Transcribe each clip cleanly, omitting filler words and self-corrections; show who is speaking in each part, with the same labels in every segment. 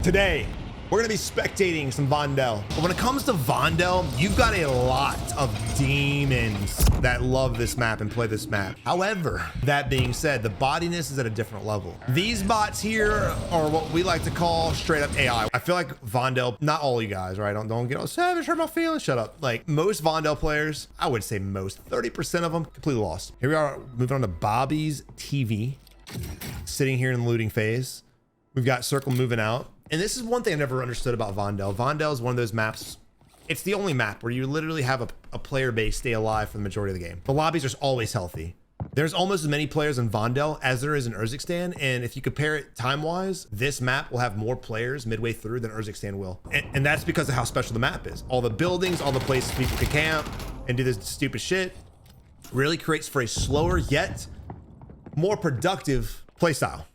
Speaker 1: Today, we're gonna be spectating some Vondel. But when it comes to Vondel, you've got a lot of demons that love this map and play this map. However, that being said, the bodiness is at a different level. These bots here are what we like to call straight up AI. I feel like Vondel, not all you guys, right? Don't get all savage, hurt my feelings, shut up. Like most Vondel players, I would say most, 30% of them completely lost. Here we are moving on to Bobby's TV, sitting here in the looting phase. We've got Circle moving out. And this is one thing I never understood about Vondel. Vondel is one of those maps. It's the only map where you literally have a player base stay alive for the majority of the game. The lobbies are always healthy. There's almost as many players in Vondel as there is in Resurgence. And if you compare it time-wise, this map will have more players midway through than Resurgence will. And that's because of how special the map is. All the buildings, all the places people can camp and do this stupid shit really creates for a slower yet more productive playstyle.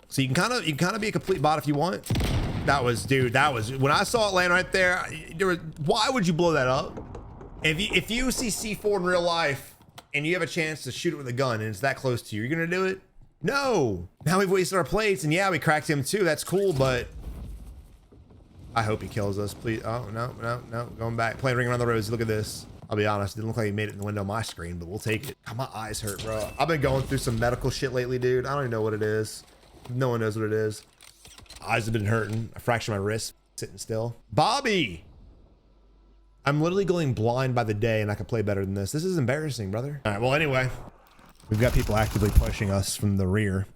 Speaker 1: So you can kind of be a complete bot if you want. That was, dude, that was, when I saw it land right there, why would you blow that up? If you see C4 in real life and you have a chance to shoot it with a gun and it's that close to you, you're gonna do it? No. Now we've wasted our plates, and yeah, we cracked him too. That's cool, but I hope he kills us, please. Oh, no. Going back, playing Ring Around the Rosy. Look at this. I'll be honest, it didn't look like he made it in the window of my screen, but we'll take it. God, my eyes hurt, bro. I've been going through some medical shit lately, dude. I don't even know what it is. No one knows what it is. Eyes have been hurting. I fractured my wrist sitting still. Bobby! I'm literally going blind by the day and I can play better than this. This is embarrassing, brother. All right, well, anyway, we've got people actively pushing us from the rear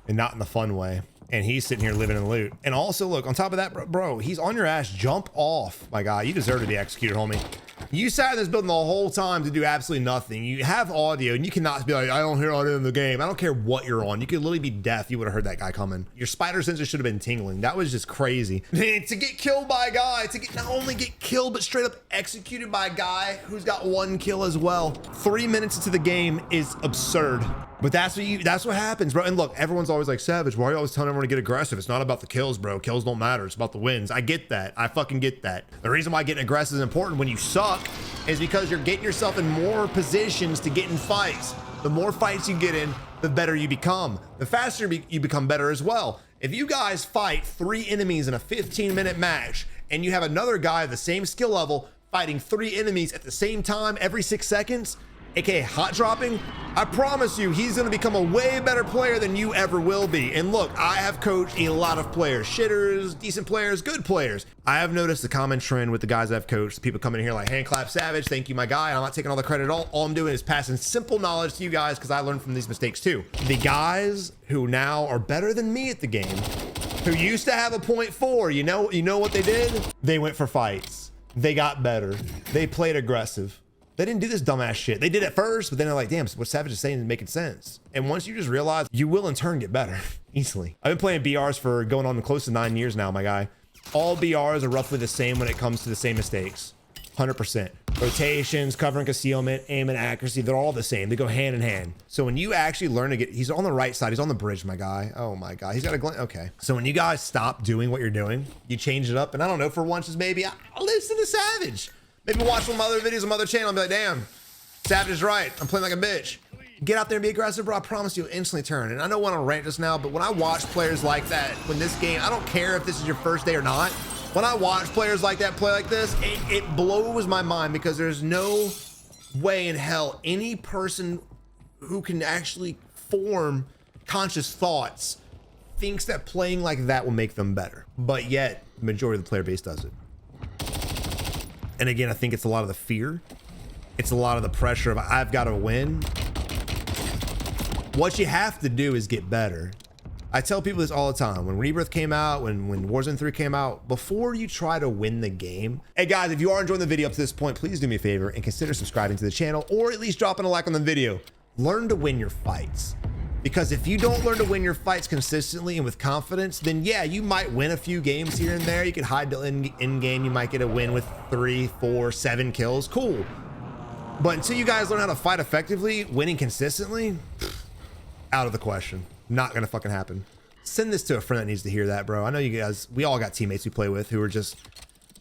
Speaker 1: and not in the fun way. And he's sitting here living in the loot. And also, look, on top of that, bro, he's on your ass. Jump off, my guy. You deserve to be executed, homie. You sat in this building the whole time to do absolutely nothing. You have audio and you cannot be like, I don't hear audio in the game. I don't care what you're on. You could literally be deaf. You would have heard that guy coming. Your spider senses should have been tingling. That was just crazy. To get killed by a guy, to get not only get killed, but straight up executed by a guy who's got 1 kill as well. 3 minutes into the game is absurd. But that's what happens, bro. And look, everyone's always like, Savage, why are you always telling everyone to get aggressive? It's not about the kills, bro. Kills don't matter. It's about the wins. I get that. I fucking get that. The reason why getting aggressive is important when you suck is because you're getting yourself in more positions to get in fights. The more fights you get in, the better you become. The faster you become better as well. If you guys fight 3 enemies in a 15-minute match and you have another guy of the same skill level fighting 3 enemies at the same time every 6 seconds, aka hot dropping, I promise you he's gonna become a way better player than you ever will be. And look, I have coached a lot of players, shitters, decent players, good players. I have noticed a common trend with the guys I've coached. People coming in here like, hand clap Savage, thank you my guy. I'm not taking all the credit at all. All I'm doing is passing simple knowledge to you guys because I learned from these mistakes too. The guys who now are better than me at the game, who used to have a 0.4, you know what they did? They went for fights. They got better. They played aggressive. They didn't do this dumbass shit. They did it first, but then they're like, damn, what Savage is saying is making sense. And once you just realize, you will in turn get better easily. I've been playing BRs for going on close to 9 years now, my guy. All BRs are roughly the same when it comes to the same mistakes. 100%. Rotations, cover and concealment, aim and accuracy, they're all the same. They go hand in hand. So when you actually learn to get, he's on the right side. He's on the bridge, my guy. Oh my God, he's got a glance. Okay. So when you guys stop doing what you're doing, you change it up. And I don't know, for once, maybe I'll listen to Savage. Maybe watch one of my other videos on my other channel and be like, damn, Savage is right. I'm playing like a bitch. Get out there and be aggressive, bro. I promise you'll instantly turn. And I don't want to rant just now, but when I watch players like that, when this game, I don't care if this is your first day or not. When I watch players like that play like this, it blows my mind because there's no way in hell any person who can actually form conscious thoughts thinks that playing like that will make them better. But yet, the majority of the player base does it. And again, I think it's a lot of the fear. It's a lot of the pressure of I've got to win. What you have to do is get better. I tell people this all the time. When Rebirth came out, when Warzone 3 came out, before you try to win the game. Hey guys, if you are enjoying the video up to this point, please do me a favor and consider subscribing to the channel or at least dropping a like on the video. Learn to win your fights. Because if you don't learn to win your fights consistently and with confidence, then yeah, you might win a few games here and there. You can hide till in game. You might get a win with 3, 4, 7 kills. Cool. But until you guys learn how to fight effectively, winning consistently, out of the question. Not gonna fucking happen. Send this to a friend that needs to hear that, bro. I know you guys, we all got teammates we play with who are just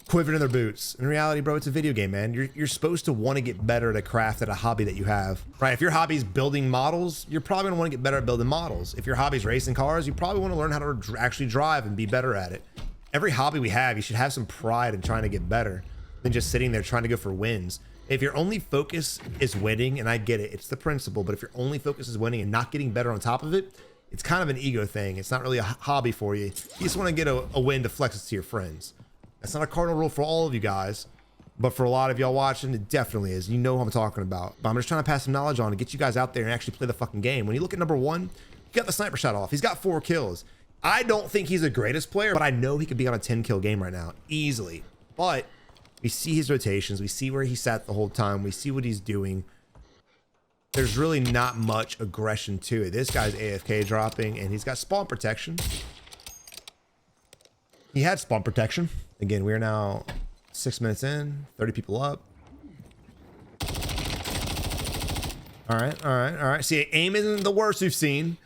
Speaker 1: quiver in their boots. In reality, bro, it's a video game, man. You're supposed to want to get better at a craft, at a hobby that you have, right? If your hobby is building models, you're probably gonna want to get better at building models. If your hobby is racing cars, you probably want to learn how to actually drive and be better at it. Every hobby we have, you should have some pride in trying to get better than just sitting there trying to go for wins. If your only focus is winning, and I get it, it's the principle, but if your only focus is winning and not getting better on top of it, it's kind of an ego thing. It's not really a hobby for you. You just want to get a win to flex it to your friends. That's not a cardinal rule for all of you guys, but for a lot of y'all watching, it definitely is. You know what I'm talking about. But I'm just trying to pass some knowledge on to get you guys out there and actually play the fucking game. When you look at number 1, he got the sniper shot off. He's got 4 kills. I don't think he's the greatest player, but I know he could be on a 10-kill game right now, easily. But we see his rotations. We see where he sat the whole time. We see what he's doing. There's really not much aggression to it. This guy's AFK dropping, and he's got spawn protection. He had spawn protection. Again, we're now 6 minutes in, 30 people up. All right. See, aim isn't the worst we've seen,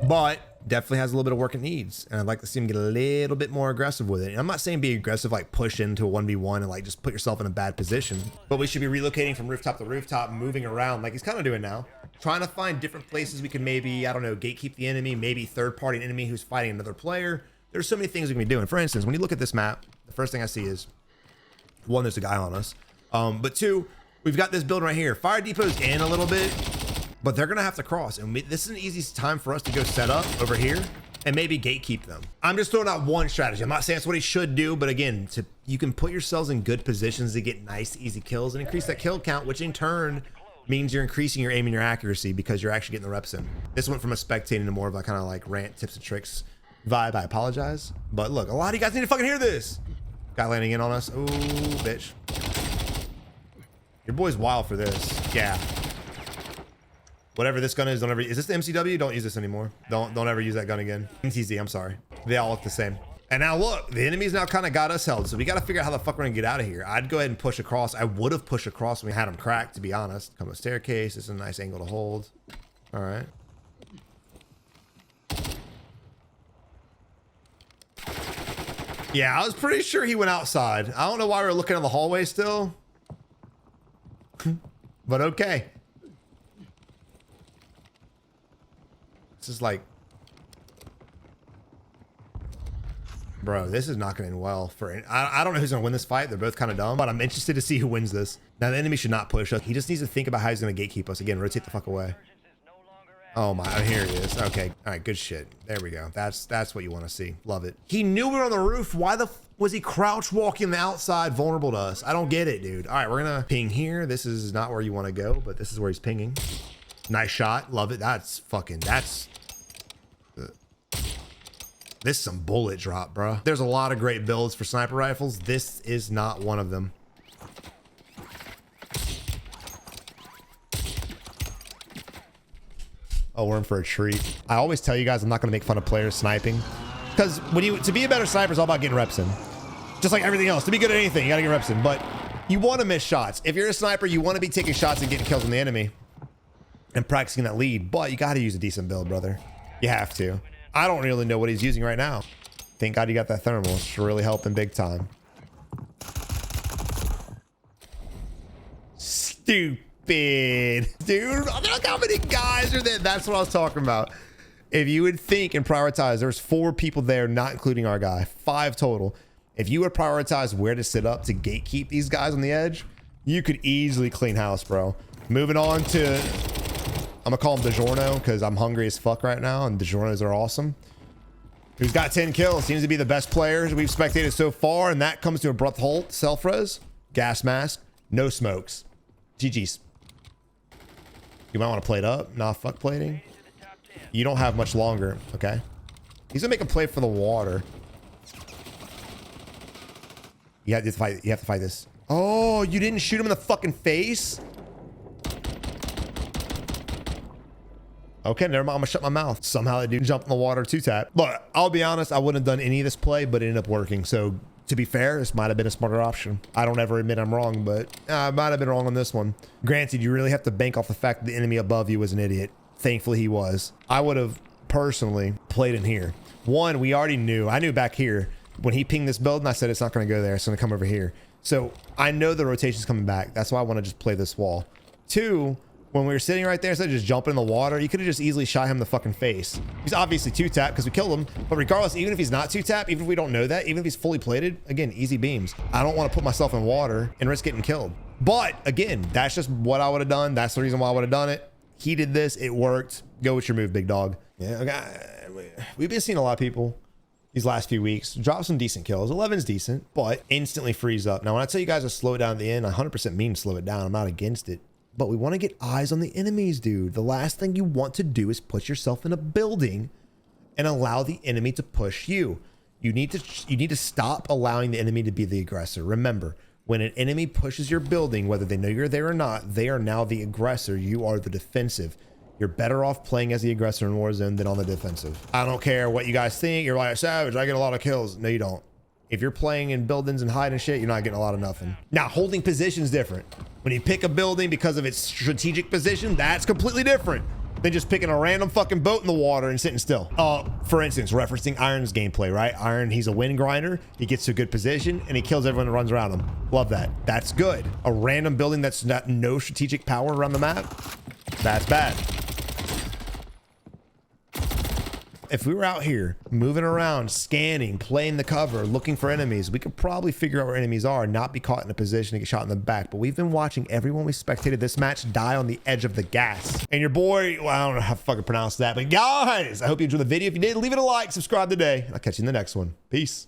Speaker 1: but definitely has a little bit of work it needs. And I'd like to see him get a little bit more aggressive with it. And I'm not saying be aggressive, like push into a 1v1 and like just put yourself in a bad position, but we should be relocating from rooftop to rooftop, moving around like he's kind of doing now. Trying to find different places we can maybe, I don't know, gatekeep the enemy, maybe third-party enemy who's fighting another player. There's so many things we can be doing. For instance, when you look at this map, the first thing I see is, 1, there's a guy on us. But 2, we've got this building right here. Fire depot's in a little bit, but they're gonna have to cross. And this is an easy time for us to go set up over here and maybe gatekeep them. I'm just throwing out one strategy. I'm not saying that's what he should do, but again, you can put yourselves in good positions to get nice, easy kills and increase that kill count, which in turn means you're increasing your aim and your accuracy because you're actually getting the reps in. This went from a spectating to more of a kind of like rant, tips and tricks vibe. I apologize, but look, a lot of you guys need to fucking hear this. Guy landing in on us. Oh, bitch. Your boy's wild for this. Yeah. Whatever this gun is, don't ever. Is this the MCW? Don't use this anymore. Don't ever use that gun again. MTZ, I'm sorry. They all look the same. And now look, the enemy's now kind of got us held, so we got to figure out how the fuck we're gonna get out of here. I'd go ahead and push across. I would have pushed across when we had him cracked, to be honest. Come a staircase. This is a nice angle to hold. All right. Yeah, I was pretty sure he went outside. I don't know why we were looking in the hallway still. But okay. This is like... Bro, this is not going to end well for... I don't know who's going to win this fight. They're both kind of dumb, but I'm interested to see who wins this. Now, the enemy should not push us. He just needs to think about how he's going to gatekeep us. Again, rotate the fuck away. Oh my, oh, here he is. Okay, all right, good shit. There we go. That's what you want to see. Love it. He knew we were on the roof. Why the was he crouch walking the outside vulnerable to us? I don't get it, dude. All right, we're gonna ping here. This is not where you want to go, but this is where he's pinging. Nice shot. Love it. That's fucking, this is some bullet drop, bro. There's a lot of great builds for sniper rifles. This is not one of them. Oh, we're in for a treat. I always tell you guys I'm not going to make fun of players sniping, because to be a better sniper is all about getting reps in. Just like everything else, to be good at anything, you got to get reps in. But you want to miss shots. If you're a sniper, you want to be taking shots and getting kills on the enemy and practicing that lead. But you got to use a decent build, brother. You have to. I don't really know what he's using right now. Thank God you got that thermal. It's really helping big time. Stupid. Dude, look how many guys are there. That's what I was talking about. If you would think and prioritize, there's 4 people there, not including our guy, 5 total. If you would prioritize where to sit up to gatekeep these guys on the edge, you could easily clean house, bro. Moving on to, I'm gonna call him DiGiorno because I'm hungry as fuck right now, and DiGiornos are awesome. Who's got 10 kills, seems to be the best players we've spectated so far, and that comes to a abrupt halt. Self-res, gas mask, no smokes. GG's. You might want to plate up. Nah, fuck plating. You don't have much longer. Okay. He's gonna make a play for the water. You have to fight. You have to fight this. Oh, you didn't shoot him in the fucking face? Okay, never mind. I'm gonna shut my mouth. Somehow that dude jumped in the water 2-tap. But I'll be honest, I wouldn't have done any of this play, but it ended up working. So to be fair, this might have been a smarter option. I don't ever admit I'm wrong, but I might have been wrong on this one. Granted, you really have to bank off the fact that the enemy above you was an idiot. Thankfully, he was. I would have personally played in here. One, we already knew. I knew back here When he pinged this building, I said it's not going to go there. It's going to come over here. So I know the rotation's coming back. That's why I want to just play this wall. 2, when we were sitting right there, instead of just jumping in the water, you could have just easily shot him in the fucking face. He's obviously 2-tap because we killed him. But regardless, even if he's not 2-tap, even if we don't know that, even if he's fully plated, again, easy beams. I don't want to put myself in water and risk getting killed. But again, that's just what I would have done. That's the reason why I would have done it. He did this. It worked. Go with your move, big dog. Yeah, okay. We've been seeing a lot of people these last few weeks drop some decent kills. 11's decent, but instantly freeze up. Now, when I tell you guys to slow it down at the end, I 100% mean slow it down. I'm not against it. But we want to get eyes on the enemies, dude. The last thing you want to do is put yourself in a building and allow the enemy to push you. You need to stop allowing the enemy to be the aggressor. Remember, when an enemy pushes your building, whether they know you're there or not, they are now the aggressor. You are the defensive. You're better off playing as the aggressor in Warzone than on the defensive. I don't care what you guys think. You're like, Savage, I get a lot of kills. No, you don't. If you're playing in buildings and hiding shit, you're not getting a lot of nothing. Now, holding position is different. When you pick a building because of its strategic position, that's completely different than just picking a random fucking boat in the water and sitting still. For instance, referencing Iron's gameplay, right? Iron, he's a wind grinder. He gets to a good position and he kills everyone that runs around him. Love that. That's good. A random building that's not no strategic power around the map, that's bad. If we were out here moving around, scanning, playing the cover, looking for enemies, we could probably figure out where enemies are and not be caught in a position to get shot in the back. But we've been watching everyone we spectated this match die on the edge of the gas. And your boy, well, I don't know how to fucking pronounce that, but guys, I hope you enjoyed the video. If you did, leave it a like, subscribe today. I'll catch you in the next one. Peace.